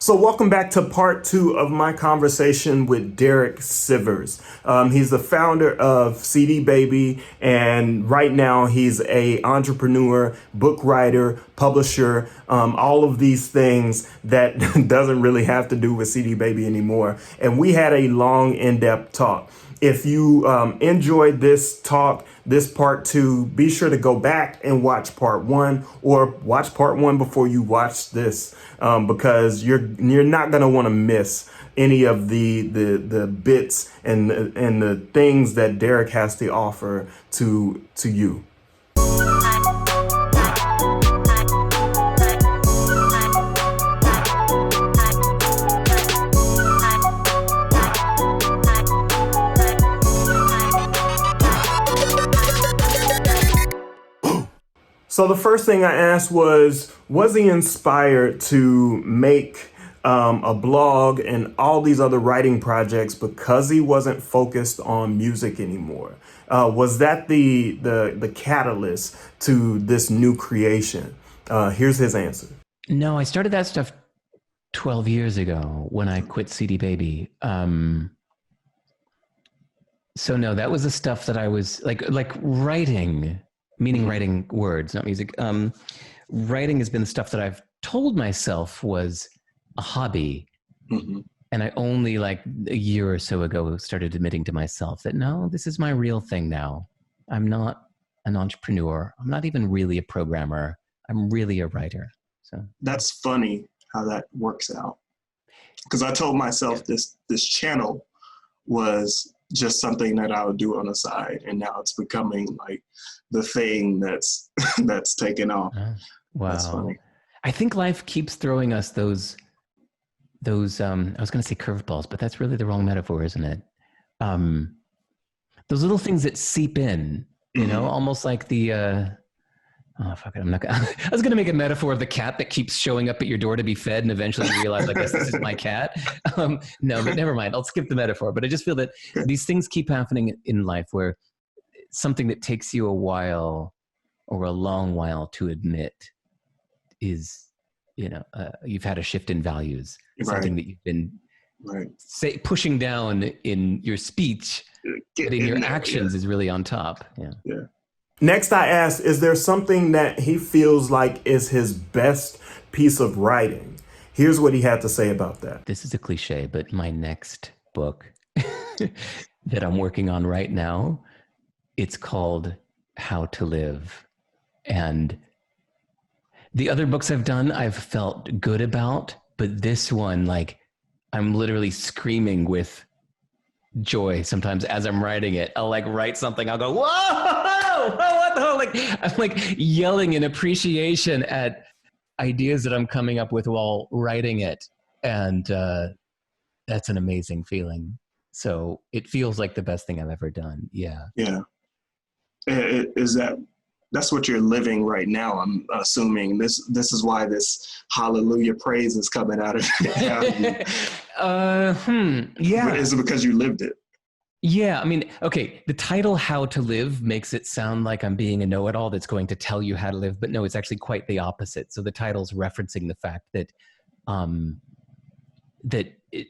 So welcome back to part two of my conversation with Derek Sivers. He's the founder of CD Baby, and right now he's a entrepreneur, book writer, publisher, all of these things that doesn't really have to do with CD Baby anymore. And we had a long, in-depth talk. If you enjoyed this talk, this part two, be sure to go back and watch part one, or watch part one before you watch this, because you're not gonna want to miss any of the bits and the things that Derek has to offer to you. So the first thing I asked was he inspired to make a blog and all these other writing projects because he wasn't focused on music anymore? Was that the catalyst to this new creation? Here's his answer. No, I started that stuff 12 years ago when I quit CD Baby. So no, that was the stuff that I was like writing, meaning writing words, not music. Writing has been the stuff that I've told myself was a hobby. Mm-hmm. And I only like a year or so ago started admitting to myself that no, this is my real thing now. I'm not an entrepreneur. I'm not even really a programmer. I'm really a writer. So that's funny how that works out. Because I told myself this channel was just something that I would do on the side, and now it's becoming like the thing that's that's taken off. Wow. That's funny. I think life keeps throwing us those I was going to say curveballs, but that's really the wrong metaphor, isn't it? Those little things that seep in, you know, almost like the oh, fuck it. I'm not gonna, I was going to make a metaphor of the cat that keeps showing up at your door to be fed and eventually you realize, I guess this is my cat. No, but never mind. I'll skip the metaphor. But I just feel that these things keep happening in life where something that takes you a while or a long while to admit is, you know, you've had a shift in values, something that you've been pushing down in your speech, but in your actions is really on top. Yeah. Next, I asked, is there something that he feels like is his best piece of writing? Here's what he had to say about that. This is a cliche, but my next book that I'm working on right now, it's called How to Live. And the other books I've done, I've felt good about, but this one, like, I'm literally screaming with joy sometimes as I'm writing it. I'll like write something, I'll go, whoa, what the hell? Like, I'm like yelling in appreciation at ideas that I'm coming up with while writing it. And that's an amazing feeling. So it feels like the best thing I've ever done. Yeah. Yeah. That's what you're living right now. I'm assuming this is why this hallelujah praise is coming out of you. Yeah. Is it because you lived it? Yeah. I mean, okay. The title How to Live makes it sound like I'm being a know-it-all that's going to tell you how to live, but no, it's actually quite the opposite. So the title's referencing the fact that,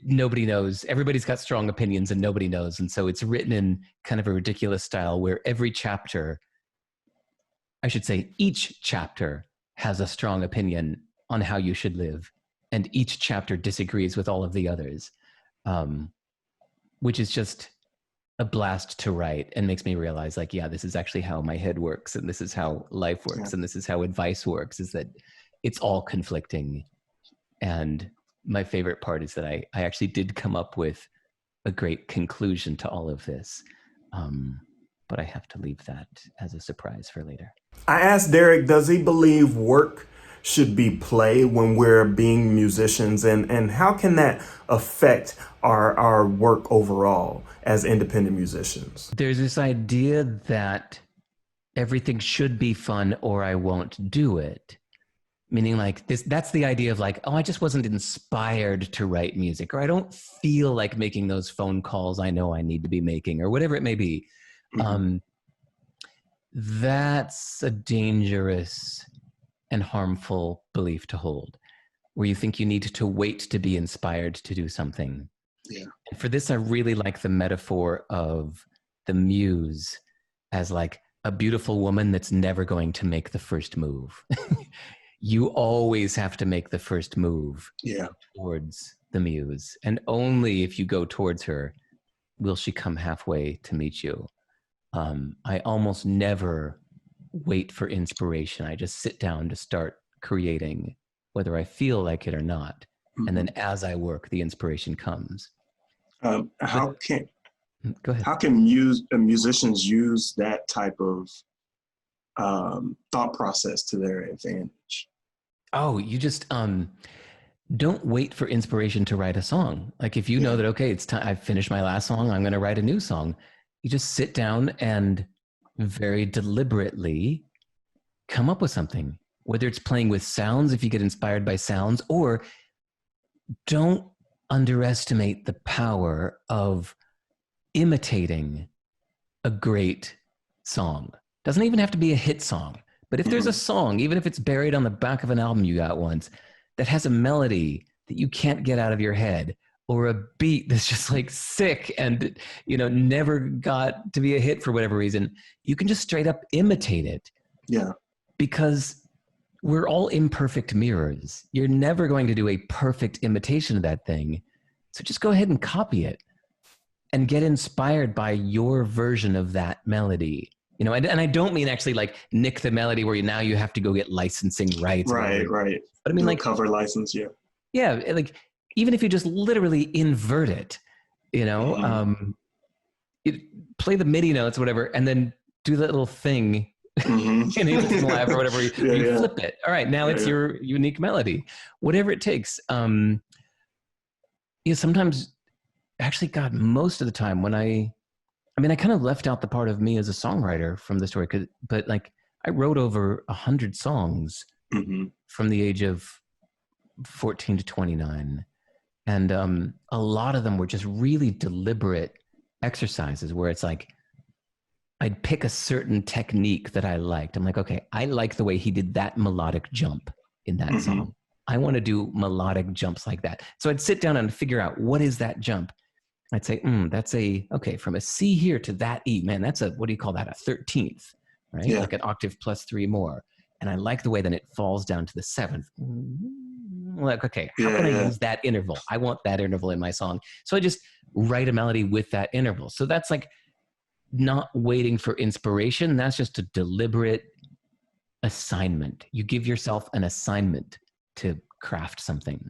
nobody knows. Everybody's got strong opinions and nobody knows. And so it's written in kind of a ridiculous style where every chapter, I should say each chapter, has a strong opinion on how you should live. And each chapter disagrees with all of the others, which is just a blast to write and makes me realize, like, yeah, this is actually how my head works. And this is how life works. And this is how advice works, is that it's all conflicting. And my favorite part is that I actually did come up with a great conclusion to all of this. But I have to leave that as a surprise for later. I asked Derek, does he believe work should be play when we're being musicians, and how can that affect our work overall as independent musicians? There's this idea that everything should be fun or I won't do it. Meaning like this, that's the idea of like, oh, I just wasn't inspired to write music, or I don't feel like making those phone calls I know I need to be making, or whatever it may be. That's a dangerous and harmful belief to hold. where you think you need to wait to be inspired to do something. Yeah. And for this, I really like the metaphor of the muse as like a beautiful woman that's never going to make the first move. You always have to make the first move towards the muse. And only if you go towards her will she come halfway to meet you. I almost never wait for inspiration. I just sit down to start creating, whether I feel like it or not. Mm-hmm. And then as I work, the inspiration comes. How can musicians use that type of thought process to their advantage? Oh, you just don't wait for inspiration to write a song. Like if you know that, okay, it's time, I've finished my last song, I'm going to write a new song. You just sit down and very deliberately come up with something, whether it's playing with sounds, if you get inspired by sounds, or don't underestimate the power of imitating a great song. Doesn't even have to be a hit song, but if there's a song, even if it's buried on the back of an album you got once, that has a melody that you can't get out of your head, or a beat that's just like sick and, you know, never got to be a hit for whatever reason, you can just straight up imitate it. Yeah. Because we're all imperfect mirrors. You're never going to do a perfect imitation of that thing. So just go ahead and copy it and get inspired by your version of that melody. You know, and I don't mean actually like nick the melody where now you have to go get licensing rights. Right. But I mean, like cover license, yeah, like even if you just literally invert it, you know, play the MIDI notes, whatever, and then do that little thing in Ableton Live or whatever. You flip it. All right, now it's your unique melody, whatever it takes. Sometimes, actually, God, most of the time when I kind of left out the part of me as a songwriter from the story, but like I wrote over 100 songs from the age of 14 to 29. And a lot of them were just really deliberate exercises where it's like, I'd pick a certain technique that I liked. I'm like, okay, I like the way he did that melodic jump in that song. I want to do melodic jumps like that. So I'd sit down and figure out, what is that jump? I'd say, that's okay, from a C here to that E, man, that's what do you call that? A 13th, right? Yeah. Like an octave plus 3 more. And I like the way then it falls down to the 7th. Like, okay, how can I use that interval? I want that interval in my song. So I just write a melody with that interval. So that's like not waiting for inspiration. That's just a deliberate assignment. You give yourself an assignment to craft something.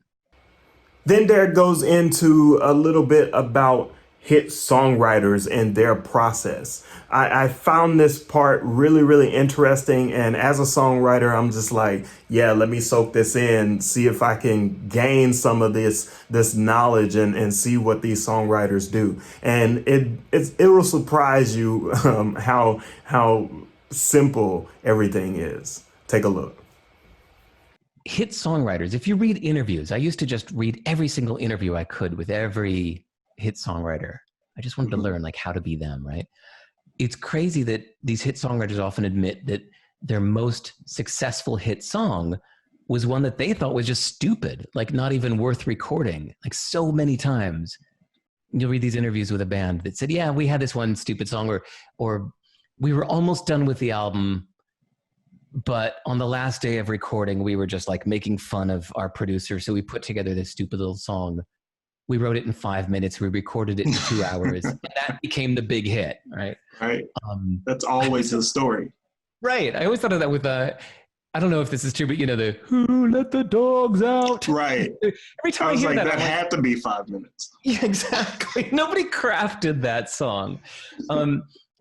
Then Derek goes into a little bit about hit songwriters and their process. I found this part really, really interesting. And as a songwriter, I'm just like, yeah, let me soak this in, see if I can gain some of this knowledge and see what these songwriters do. And it will surprise you how simple everything is. Take a look. Hit songwriters, if you read interviews, I used to just read every single interview I could with every hit songwriter. I just wanted to learn like how to be them, right? It's crazy that these hit songwriters often admit that their most successful hit song was one that they thought was just stupid, like not even worth recording. Like so many times you'll read these interviews with a band that said, yeah, we had this one stupid song, or we were almost done with the album, but on the last day of recording, we were just like making fun of our producer. So we put together this stupid little song. We wrote it in 5 minutes. We recorded it in 2 hours. And that became the big hit, right? Right. That's always the story. Right. I always thought of that with I don't know if this is true, but you know, the "Who let the dogs out?" Right. Every time I hear like, that, that had to be 5 minutes. Yeah, exactly. Nobody crafted that song.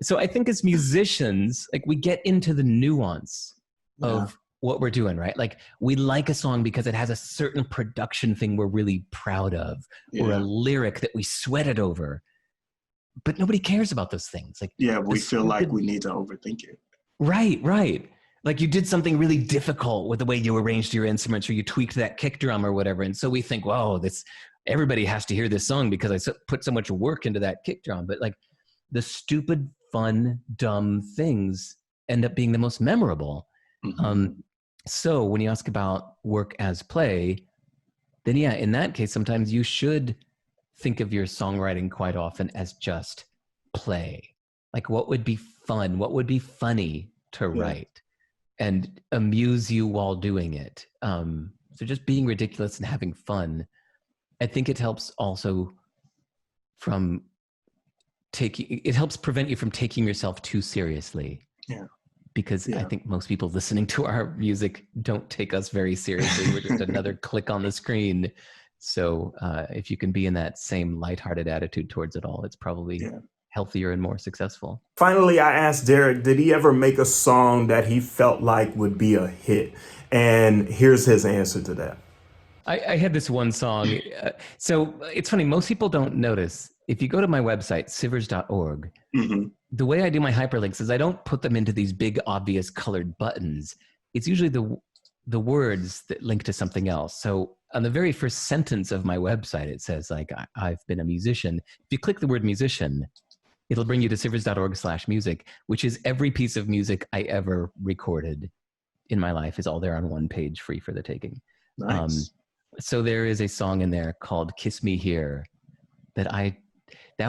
So I think as musicians, like we get into the nuance of what we're doing, right? Like we like a song because it has a certain production thing we're really proud of, or a lyric that we sweated over, but nobody cares about those things. Like, we feel like we need to overthink it. Right. Like you did something really difficult with the way you arranged your instruments, or you tweaked that kick drum or whatever. And so we think, whoa, everybody has to hear this song because I put so much work into that kick drum. But like the stupid, fun, dumb things end up being the most memorable. So when you ask about work as play, then yeah, in that case, sometimes you should think of your songwriting quite often as just play. Like, what would be fun? What would be funny to write and amuse you while doing it? So just being ridiculous and having fun. I think it helps also from it helps prevent you from taking yourself too seriously. Yeah. Because I think most people listening to our music don't take us very seriously. We're just another click on the screen. So if you can be in that same lighthearted attitude towards it all, it's probably healthier and more successful. Finally, I asked Derek, did he ever make a song that he felt like would be a hit? And here's his answer to that. I had this one song. So it's funny, most people don't notice. If you go to my website, sivers.org, the way I do my hyperlinks is I don't put them into these big, obvious colored buttons. It's usually the words that link to something else. So on the very first sentence of my website, it says, like, I've been a musician. If you click the word musician, it'll bring you to sivers.org/music, which is every piece of music I ever recorded in my life is all there on one page, free for the taking. Nice. So there is a song in there called Kiss Me Here that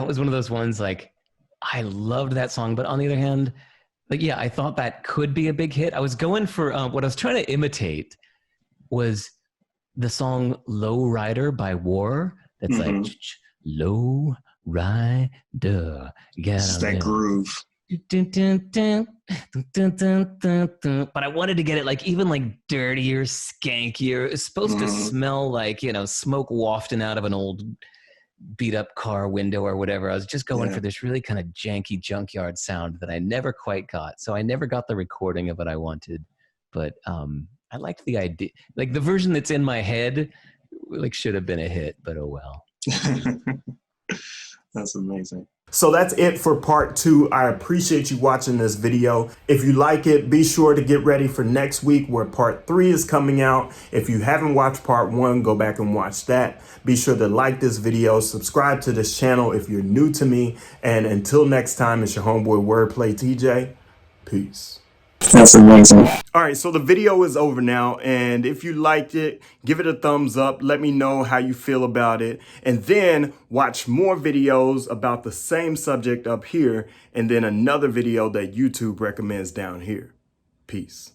was one of those ones, like, I loved that song, but on the other hand, like, yeah, I thought that could be a big hit. I was going for, what I was trying to imitate was the song Low Rider by War. That's like, Low Rider. It's that groove. But I wanted to get it like even like dirtier, skankier. It's supposed to smell like, smoke wafting out of an old beat up car window or whatever. I was just going for this really kind of janky junkyard sound that I never quite got. So I never got the recording of what I wanted, but I liked the idea. Like the version that's in my head, like, should have been a hit, but oh well. That's amazing. So that's it for part 2. I appreciate you watching this video. If you like it, be sure to get ready for next week where part 3 is coming out. If you haven't watched part 1, go back and watch that. Be sure to like this video, subscribe to this channel if you're new to me. And until next time, it's your homeboy WordPlay TJ. Peace. That's amazing. All right, so the video is over now, and if you liked it, give it a thumbs up. Let me know how you feel about it, and then watch more videos about the same subject up here, and then another video that YouTube recommends down here. Peace.